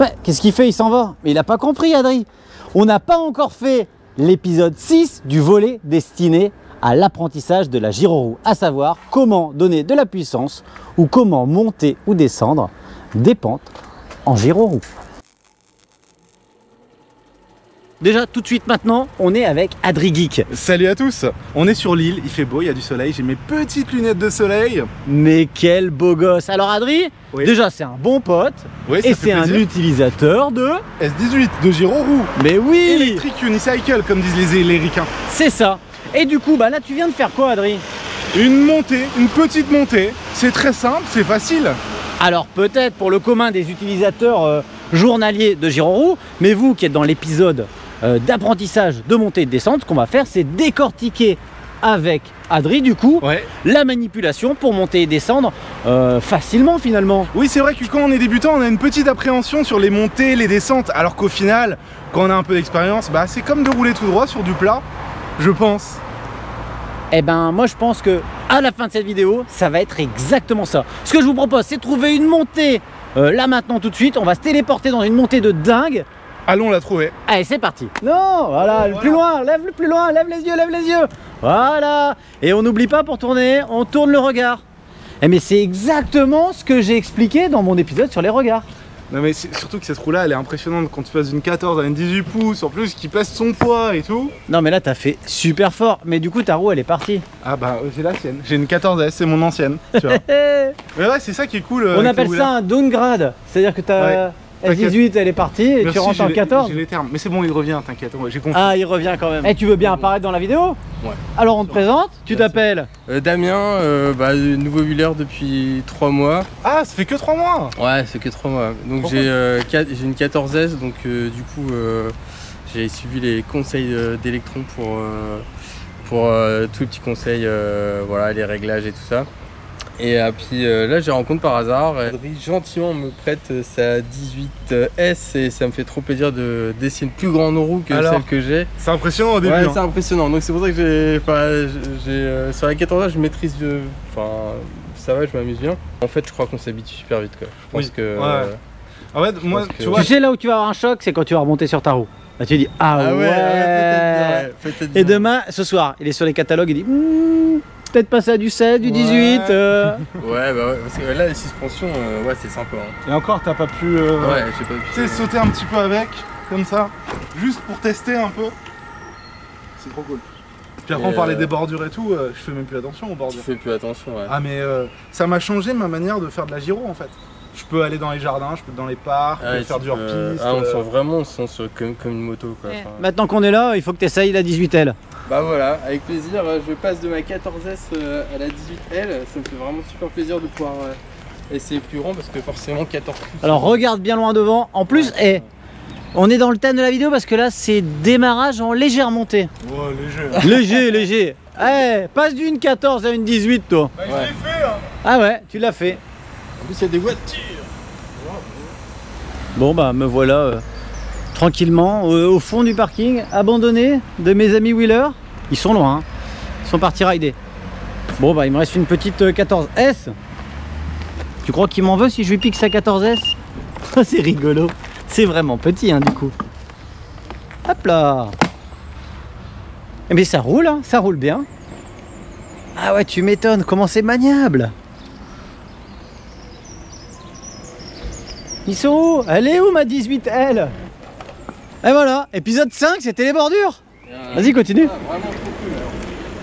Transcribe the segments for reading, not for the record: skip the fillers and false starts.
Ouais, qu'est-ce qu'il fait? Il s'en va. Mais il n'a pas compris, Adri. On n'a pas encore fait l'épisode 6 du volet destiné à l'apprentissage de la gyroroue, à savoir comment donner de la puissance ou comment monter ou descendre des pentes en gyroroue. Déjà, tout de suite maintenant, on est avec Adri Geek. Salut à tous. On est sur l'île, il fait beau, il y a du soleil, j'ai mes petites lunettes de soleil. Mais quel beau gosse. Alors Adri, oui. Déjà c'est un bon pote, oui, et c'est un utilisateur de... S18, de gyroroue. Mais oui. Electric Unicycle, comme disent les ricains. C'est ça. Et du coup, bah là tu viens de faire quoi, Adri? Une montée, une petite montée. C'est très simple, c'est facile. Alors peut-être pour le commun des utilisateurs journaliers de gyroroue, mais vous qui êtes dans l'épisode d'apprentissage de montée et de descente, ce qu'on va faire, c'est décortiquer avec Adri du coup la manipulation pour monter et descendre facilement finalement. Oui, c'est vrai que quand on est débutant, on a une petite appréhension sur les montées, les descentes, alors qu'au final, quand on a un peu d'expérience, bah, c'est comme de rouler tout droit sur du plat, je pense. Eh ben moi je pense que à la fin de cette vidéo, ça va être exactement ça. Ce que je vous propose, c'est de trouver une montée là maintenant tout de suite. On va se téléporter dans une montée de dingue. Allons la trouver. Allez, c'est parti. Non, voilà, le plus loin, lève le plus loin, lève les yeux, lève les yeux. Voilà. Et on n'oublie pas pour tourner, on tourne le regard. Eh mais c'est exactement ce que j'ai expliqué dans mon épisode sur les regards. Non mais surtout que cette roue là elle est impressionnante quand tu passes d'une 14 à une 18 pouces, en plus qui pèse son poids et tout. Non mais là t'as fait super fort, mais du coup ta roue elle est partie. Ah bah j'ai la sienne, j'ai une 14S, c'est mon ancienne, tu vois. Mais ouais c'est ça qui est cool. On appelle ça un downgrade, c'est-à-dire que t'as... S18 elle est partie et merci, tu rentres en 14. J'ai les termes, mais c'est bon il revient, t'inquiète, j'ai compris. Ah il revient quand même. Et tu veux bien apparaître dans la vidéo? Ouais. Alors on te présente, tu t'appelles Damien, nouveau wheeler depuis 3 mois. Ah ça fait que 3 mois. Ouais c'est que 3 mois. Donc j'ai une 14S, donc du coup j'ai suivi les conseils d'Electron pour tous les petits conseils, voilà, les réglages et tout ça. Et puis là j'ai rencontré par hasard, Adri gentiment me prête sa 18S et ça me fait trop plaisir d'essayer une plus grande roue que celle que j'ai. C'est impressionnant au début. Ouais, c'est impressionnant, donc c'est pour ça que sur la 14 je maîtrise, ça va, je m'amuse bien. En fait je crois qu'on s'habitue super vite quoi. Je pense que... Ouais. Ah ouais, moi tu vois... Tu sais là où tu vas avoir un choc, c'est quand tu vas remonter sur ta roue. Là tu dis ah ouais, peut-être bien. Et demain, ce soir, il est sur les catalogues, il dit peut-être passer à du 16, du 18. Ouais, bah ouais, parce que là, les suspensions, ouais, c'est sympa. Hein. Et encore, t'as pas pu. Ouais, j'ai pas pu. Tu sais, sauter un petit peu avec, comme ça, juste pour tester un peu. C'est trop cool. Puis après, on parlait des bordures et tout, je fais même plus attention aux bordures. Je fais plus attention, ouais. Ah, mais ça m'a changé ma manière de faire de la gyro en fait. Je peux aller dans les jardins, je peux aller dans les parcs, faire du hors-piste. Ah, on sent vraiment, comme une moto quoi. Enfin... Maintenant qu'on est là, il faut que tu essayes la 18L. Bah voilà, avec plaisir, je passe de ma 14S à la 18L, ça me fait vraiment super plaisir de pouvoir essayer plus grand parce que forcément 14 pouces. Alors regarde bien loin devant, en plus, on est dans le thème de la vidéo parce que là c'est démarrage en légère montée. Ouais, léger. léger. Passe d'une 14 à une 18 toi. Bah je l'ai fait hein. Ah ouais, tu l'as fait. En plus il y a des voitures. Bon bah me voilà tranquillement au fond du parking, abandonné de mes amis wheelers. Ils sont loin, hein. Ils sont partis rider. Bon bah il me reste une petite 14S. Tu crois qu'il m'en veut si je lui pique sa 14S? C'est rigolo. C'est vraiment petit hein, du coup. Hop là. Mais ça roule, hein, ça roule bien. Ah ouais, tu m'étonnes, comment c'est maniable. Ils sont où? Elle est où ma 18L? Et voilà, épisode 5, c'était les bordures. Vas-y, continue.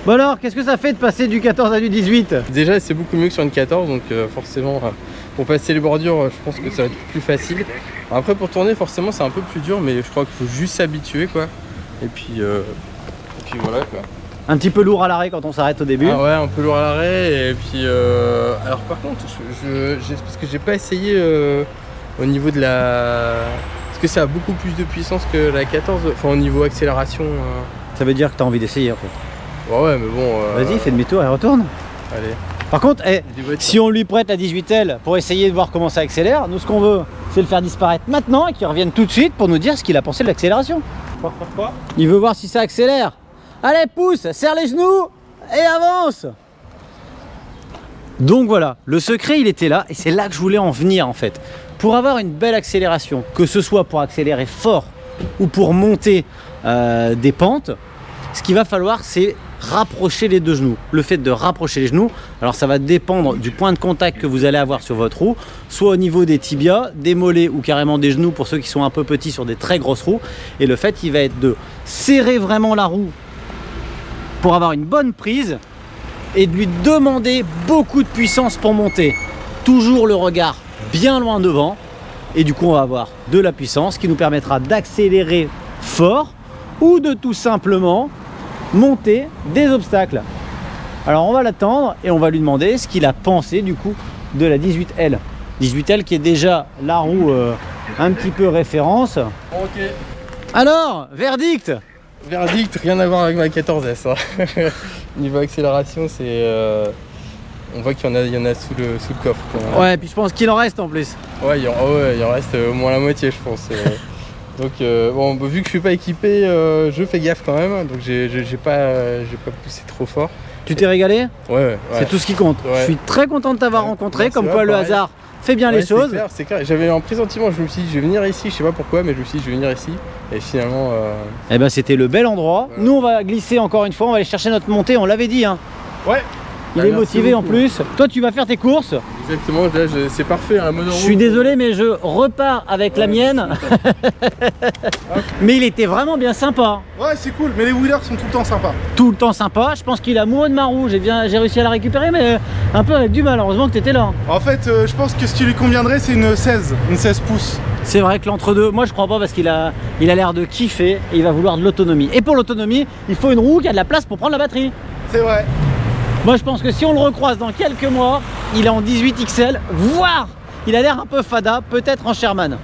Bon alors, qu'est-ce que ça fait de passer du 14 à du 18? Déjà, c'est beaucoup mieux que sur une 14, donc forcément, pour passer les bordures, je pense que ça va être plus facile. Après, pour tourner, forcément, c'est un peu plus dur, mais je crois qu'il faut juste s'habituer, quoi. Et puis voilà, quoi. Un petit peu lourd à l'arrêt quand on s'arrête au début. Ah ouais, un peu lourd à l'arrêt, et puis... alors par contre, parce que j'ai pas essayé au niveau de la... Parce que ça a beaucoup plus de puissance que la 14, enfin au niveau accélération. Ça veut dire que tu as envie d'essayer en fait. Ouais, mais bon... Vas-y, fais demi-tour et retourne. Allez. Par contre, si on lui prête la 18L pour essayer de voir comment ça accélère, nous ce qu'on veut, c'est le faire disparaître maintenant et qu'il revienne tout de suite pour nous dire ce qu'il a pensé de l'accélération. Quoi? Il veut voir si ça accélère. Allez, pousse, serre les genoux et avance. Donc voilà, le secret il était là et c'est là que je voulais en venir en fait. pour avoir une belle accélération, que ce soit pour accélérer fort ou pour monter des pentes, ce qu'il va falloir, c'est rapprocher les deux genoux. Le fait de rapprocher les genoux, alors ça va dépendre du point de contact que vous allez avoir sur votre roue, soit au niveau des tibias, des mollets ou carrément des genoux pour ceux qui sont un peu petits sur des très grosses roues. Et le fait, il va être de serrer vraiment la roue pour avoir une bonne prise et de lui demander beaucoup de puissance pour monter. Toujours le regard bien loin devant et du coup on va avoir de la puissance qui nous permettra d'accélérer fort ou de tout simplement monter des obstacles. Alors on va l'attendre et on va lui demander ce qu'il a pensé du coup de la 18L. 18L qui est déjà la roue un petit peu référence. Ok. Alors, verdict? Verdict, rien à voir avec ma 14S. Hein. Niveau accélération, c'est... on voit qu'il y en a sous le coffre. Quoi. Ouais, puis je pense qu'il en reste en plus. Ouais, il en reste au moins la moitié, je pense. Donc bon, vu que je suis pas équipé, je fais gaffe quand même. Donc j'ai pas poussé trop fort. Tu t'es régalé? Ouais. C'est tout ce qui compte. Ouais. Je suis très content de t'avoir rencontré. Comme quoi, pareil. le hasard fait bien les choses. C'est clair. J'avais un pressentiment, je me suis dit, je vais venir ici, je sais pas pourquoi, mais je me suis dit, je vais venir ici. Et finalement... Eh ben, c'était le bel endroit. Ouais. Nous, on va glisser encore une fois. On va aller chercher notre montée. On l'avait dit. Hein. Ouais. Il est motivé en plus. Toi, tu vas faire tes courses. Exactement, là, c'est parfait, un mode en Je roue. suis désolé, mais je repars avec la mienne. Mais il était vraiment bien sympa. Ouais, c'est cool, mais les wheelers sont tout le temps sympas. Tout le temps sympa. Je pense qu'il est amoureux de ma roue. J'ai réussi à la récupérer, mais un peu avec du mal. Heureusement que tu étais là. En fait, je pense que ce qui lui conviendrait, c'est une 16 pouces. C'est vrai que l'entre-deux, moi je crois pas parce qu'il a l'air de kiffer et il va vouloir de l'autonomie. Et pour l'autonomie, il faut une roue qui a de la place pour prendre la batterie. C'est vrai. Moi je pense que si on le recroise dans quelques mois, il est en 18 XL, voire il a l'air un peu fada, peut-être en Sherman.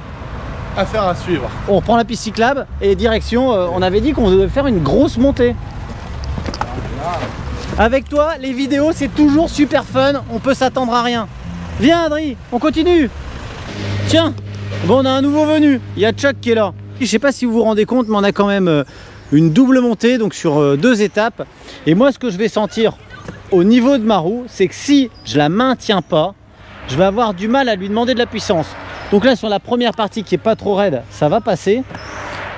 Affaire à suivre. On reprend la piste cyclable et direction, on avait dit qu'on devait faire une grosse montée. Avec toi, les vidéos c'est toujours super fun, on peut s'attendre à rien. Viens Adri, on continue. Tiens, bon on a un nouveau venu, il y a Chuck qui est là. Je sais pas si vous vous rendez compte, mais on a quand même une double montée, donc sur 2 étapes. Et moi ce que je vais sentir au niveau de ma roue, c'est que si je la maintiens pas, je vais avoir du mal à lui demander de la puissance. Donc là sur la première partie qui est pas trop raide, ça va passer.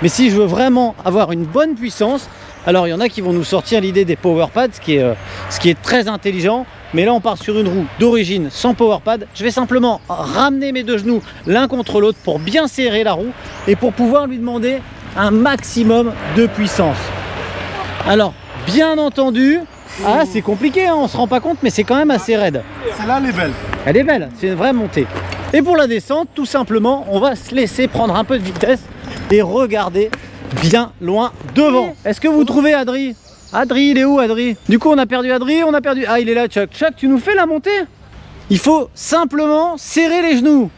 Mais si je veux vraiment avoir une bonne puissance, alors il y en a qui vont nous sortir l'idée des power pads, ce qui est très intelligent. Mais là on part sur une roue d'origine sans power pad. Je vais simplement ramener mes deux genoux l'un contre l'autre pour bien serrer la roue et pour pouvoir lui demander un maximum de puissance. Alors bien entendu, ah c'est compliqué hein, on se rend pas compte, mais c'est quand même assez raide. Celle-là, elle est belle. Elle est belle, c'est une vraie montée. Et pour la descente, tout simplement, on va se laisser prendre un peu de vitesse et regarder bien loin devant. Est-ce que vous trouvez Adri? Adri, il est où Adri? Du coup, on a perdu Adri, on a perdu... Ah, il est là, Chuck. Chuck, tu nous fais la montée? Il faut simplement serrer les genoux.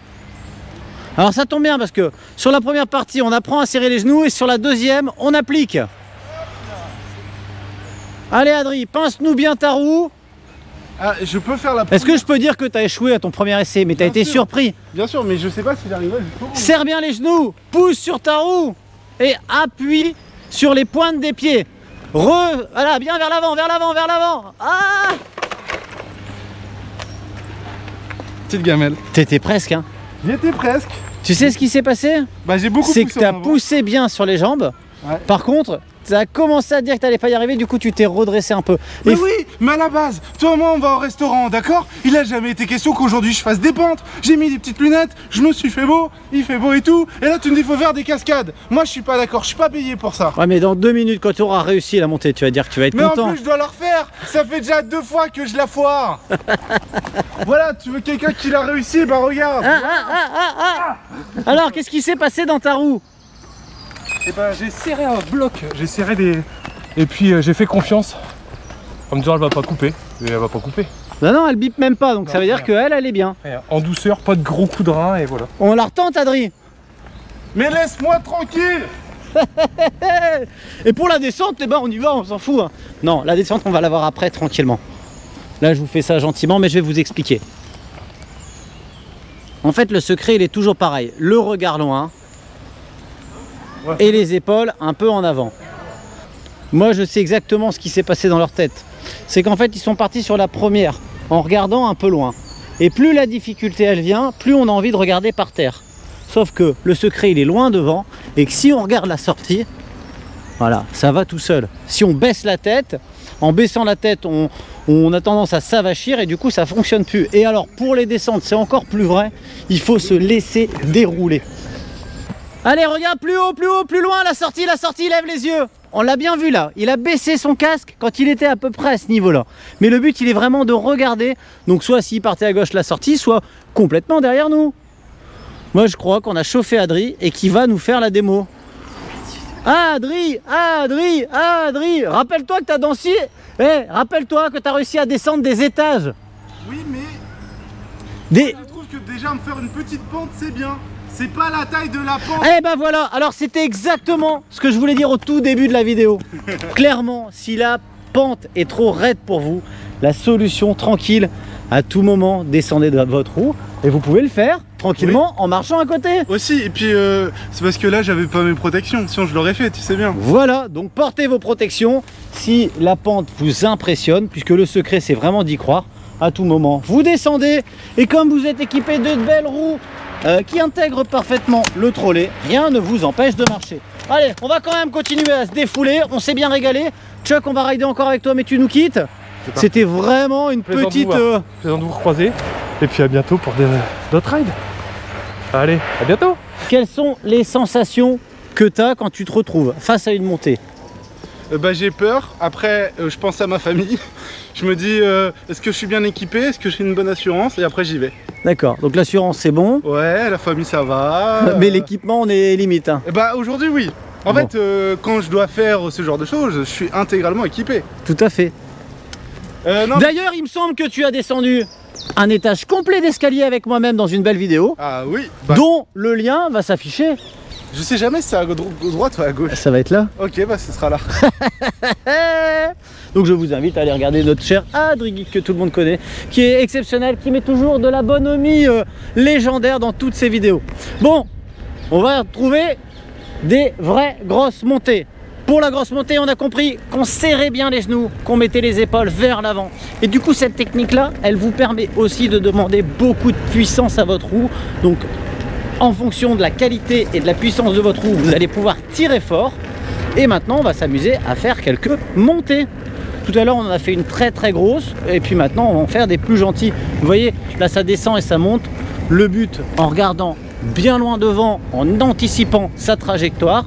Alors ça tombe bien parce que sur la première partie, on apprend à serrer les genoux et sur la deuxième, on applique. Allez Adri, pince-nous bien ta roue. Ah, je peux faire la... Est-ce que je peux dire que tu as échoué à ton premier essai, mais tu as été surpris? Bien sûr, mais je sais pas s'il arriverait jusqu'au bout. Serre bien les genoux, pousse sur ta roue et appuie sur les pointes des pieds. Voilà, bien vers l'avant, vers l'avant, vers l'avant. Ah! Petite gamelle. T'étais presque, hein. J'y étais presque. Tu sais ce qui s'est passé? Bah j'ai beaucoup C'est poussé que en t'as avant. poussé bien sur les jambes. Ouais. Par contre, ça a commencé à dire que t'allais pas y arriver, du coup tu t'es redressé un peu. Mais Et oui, mais à la base, toi et moi on va au restaurant, d'accord? Il a jamais été question qu'aujourd'hui je fasse des pentes. J'ai mis des petites lunettes, je me suis fait beau, il fait beau et tout. Et là tu me dis faut faire des cascades. Moi je suis pas d'accord, je suis pas payé pour ça. Ouais, mais dans 2 minutes, quand tu auras réussi la montée, tu vas dire que tu vas être Mais content. en plus je dois la refaire. Ça fait déjà 2 fois que je la foire. Voilà, tu veux quelqu'un qui l'a réussi, bah regarde. Alors, qu'est-ce qui s'est passé dans ta roue? Et ben j'ai serré un bloc, j'ai serré des... Et puis j'ai fait confiance en me disant elle va pas couper, et elle va pas couper. Non, elle bip même pas, donc Non, ça veut dire rien. qu'elle est bien. En douceur, pas de gros coups de rein et voilà. On la retente, Adri. Mais laisse-moi tranquille. Et pour la descente, eh ben on y va, on s'en fout. Hein. Non, la descente, on va la voir après, tranquillement. Là, je vous fais ça gentiment, mais je vais vous expliquer. En fait, le secret, il est toujours pareil. Le regard loin et les épaules un peu en avant. Moi, je sais exactement ce qui s'est passé dans leur tête. C'est qu'en fait, ils sont partis sur la première en regardant un peu loin. Et plus la difficulté elle vient, plus on a envie de regarder par terre. Sauf que le secret il est loin devant et que si on regarde la sortie, voilà, ça va tout seul. Si on baisse la tête, en baissant la tête, on a tendance à s'avachir et du coup ça fonctionne plus. Et alors pour les descentes, c'est encore plus vrai, il faut se laisser dérouler. Allez, regarde plus haut, plus loin, la sortie, lève les yeux. On l'a bien vu là, il a baissé son casque quand il était à peu près à ce niveau-là. Mais le but, il est vraiment de regarder. Donc soit s'il partait à gauche la sortie, soit complètement derrière nous. Moi, je crois qu'on a chauffé Adri et qu'il va nous faire la démo. Adri, rappelle-toi que tu as dansé. Rappelle-toi que tu as réussi à descendre des étages. Oui, mais je trouve que déjà me faire une petite pente, c'est bien. C'est pas la taille de la pente. Eh ben voilà, alors c'était exactement ce que je voulais dire au tout début de la vidéo. Clairement, si la pente est trop raide pour vous, la solution tranquille, à tout moment, descendez de votre roue et vous pouvez le faire tranquillement en marchant à côté. Aussi, et puis c'est parce que là j'avais pas mes protections, sinon je l'aurais fait, tu sais bien. Voilà, donc portez vos protections si la pente vous impressionne, puisque le secret c'est vraiment d'y croire à tout moment. Vous descendez et comme vous êtes équipé de belles roues qui intègrent parfaitement le trolley, rien ne vous empêche de marcher. Allez, on va quand même continuer à se défouler, on s'est bien régalé. Chuck, on va rider encore avec toi, mais tu nous quittes. C'était vraiment une petite... Plaisant de vous recroiser, et puis à bientôt pour d'autres rides. Allez, à bientôt. Quelles sont les sensations que tu as quand tu te retrouves face à une montée? J'ai peur, après je pense à ma famille, je me dis est-ce que je suis bien équipé, est-ce que j'ai une bonne assurance, et après j'y vais. D'accord, donc l'assurance c'est bon. Ouais, la famille ça va. Mais l'équipement on est limite. Hein. Aujourd'hui oui. En fait, quand je dois faire ce genre de choses, je suis intégralement équipé. Tout à fait. D'ailleurs, il me semble que tu as descendu un étage complet d'escalier avec moi-même dans une belle vidéo. Ah oui. Dont le lien va s'afficher. Je sais jamais si c'est à droite ou à gauche. Ça va être là. Ok, ce sera là. Donc je vous invite à aller regarder notre cher Adri que tout le monde connaît, qui est exceptionnel, qui met toujours de la bonhomie légendaire dans toutes ses vidéos. Bon, on va trouver des vraies grosses montées. Pour la grosse montée, on a compris qu'on serrait bien les genoux, qu'on mettait les épaules vers l'avant. Et du coup, cette technique-là, elle vous permet aussi de demander beaucoup de puissance à votre roue. Donc, en fonction de la qualité et de la puissance de votre roue, vous allez pouvoir tirer fort. Et maintenant, on va s'amuser à faire quelques montées. Tout à l'heure, on en a fait une très très grosse. Et puis maintenant, on va en faire des plus gentilles. Vous voyez, là, ça descend et ça monte. Le but, en regardant bien loin devant, en anticipant sa trajectoire,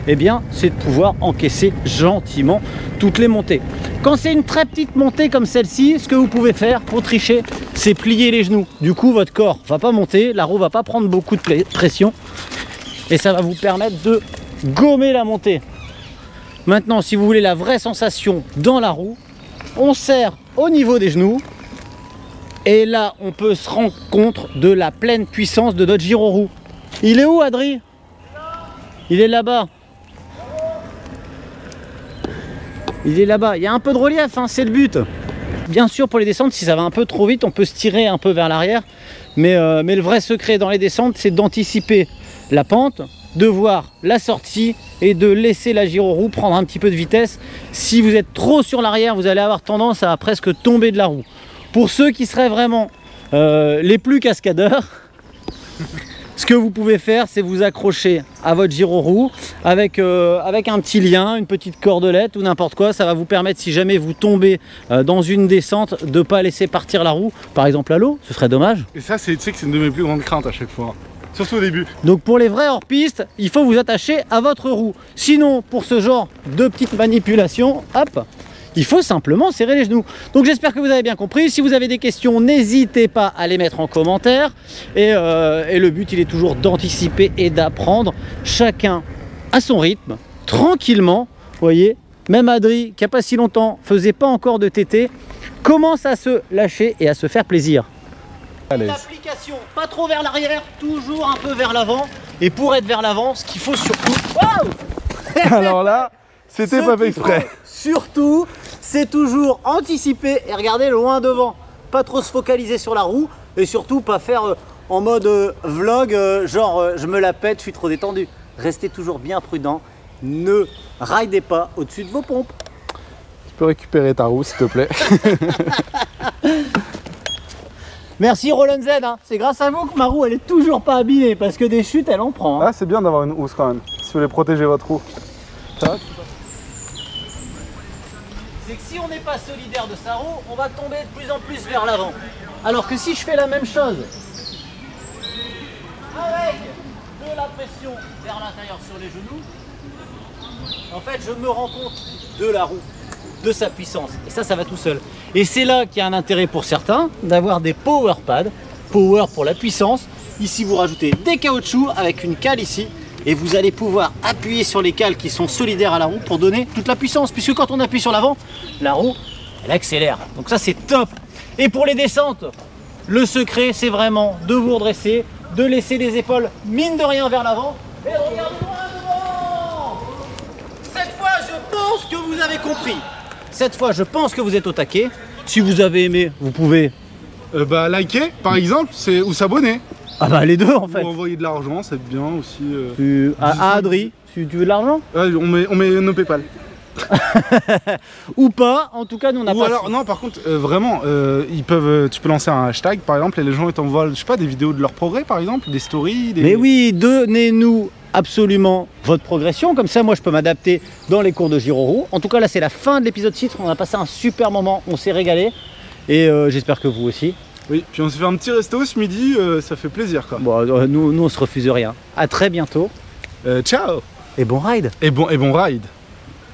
eh bien, c'est de pouvoir encaisser gentiment toutes les montées. Quand c'est une très petite montée comme celle-ci, ce que vous pouvez faire pour tricher, c'est plier les genoux. Du coup, votre corps va pas monter, la roue va pas prendre beaucoup de pression et ça va vous permettre de gommer la montée. Maintenant, si vous voulez la vraie sensation dans la roue, on serre au niveau des genoux et là, on peut se rendre compte de la pleine puissance de notre gyroroue. Il est où, Adri? Il est là-bas. Il est là-bas, il y a un peu de relief, hein, c'est le but. Bien sûr, pour les descentes, si ça va un peu trop vite, on peut se tirer un peu vers l'arrière. Mais le vrai secret dans les descentes, c'est d'anticiper la pente, de voir la sortie et de laisser la gyroroue prendre un petit peu de vitesse. Si vous êtes trop sur l'arrière, vous allez avoir tendance à presque tomber de la roue. Pour ceux qui seraient vraiment les plus cascadeurs, ce que vous pouvez faire, c'est vous accrocher à votre gyroroue avec un petit lien, une petite cordelette ou n'importe quoi. Ça va vous permettre, si jamais vous tombez dans une descente, de ne pas laisser partir la roue. Par exemple à l'eau, ce serait dommage. Et ça, tu sais que c'est une de mes plus grandes craintes à chaque fois. Surtout au début. Donc pour les vrais hors-piste, il faut vous attacher à votre roue. Sinon, pour ce genre de petites manipulations, hop, il faut simplement serrer les genoux. Donc j'espère que vous avez bien compris. Si vous avez des questions, n'hésitez pas à les mettre en commentaire. Et le but, il est toujours d'anticiper et d'apprendre chacun à son rythme, tranquillement. Vous voyez, même Adri, qui n'a pas si longtemps faisait pas encore de TT, commence à se lâcher et à se faire plaisir. L'application, pas trop vers l'arrière, toujours un peu vers l'avant. Et pour être vers l'avant, ce qu'il faut surtout... Wow. Alors là, c'était pas fait exprès. Surtout, c'est toujours anticiper et regarder loin devant. Pas trop se focaliser sur la roue et surtout pas faire en mode vlog, je me la pète, je suis trop détendu. Restez toujours bien prudent, ne ridez pas au-dessus de vos pompes. Tu peux récupérer ta roue s'il te plaît. Merci Roland Z, hein. C'est grâce à vous que ma roue elle est toujours pas abîmée parce que des chutes elle en prend. Hein. Ah, c'est bien d'avoir une housse quand même, si vous voulez protéger votre roue. Ça va? C'est que si on n'est pas solidaire de sa roue, on va tomber de plus en plus vers l'avant. Alors que si je fais la même chose, avec de la pression vers l'intérieur sur les genoux, en fait je me rends compte de la roue, de sa puissance. Et ça va tout seul. Et c'est là qu'il y a un intérêt pour certains d'avoir des power pads, power pour la puissance. Ici vous rajoutez des caoutchoucs avec une cale ici. Et vous allez pouvoir appuyer sur les cales qui sont solidaires à la roue pour donner toute la puissance. Puisque quand on appuie sur l'avant, la roue, elle accélère. Donc ça, c'est top. Et pour les descentes, le secret, c'est vraiment de vous redresser, de laisser les épaules, mine de rien, vers l'avant. Et de regarder droit devant. Cette fois, je pense que vous avez compris. Cette fois, je pense que vous êtes au taquet. Si vous avez aimé, vous pouvez... liker, par exemple, ou s'abonner. Ah bah les deux en fait. Ou envoyer de l'argent, c'est bien aussi. À Adri, si tu veux de l'argent. Ouais, on met nos PayPal. Ou pas, en tout cas nous on a Ou pas... alors, non par contre, vraiment, tu peux lancer un hashtag par exemple et les gens ils t'envoient, je sais pas, des vidéos de leur progrès par exemple, des stories. Mais oui, donnez-nous absolument votre progression, comme ça moi je peux m'adapter dans les cours de giro-roue. En tout cas là c'est la fin de l'épisode 6, on a passé un super moment, on s'est régalé et j'espère que vous aussi. Oui, puis on s'est fait un petit resto ce midi, ça fait plaisir quoi. Bon, nous on se refuse rien. À très bientôt. Ciao. Et bon ride. Et bon ride.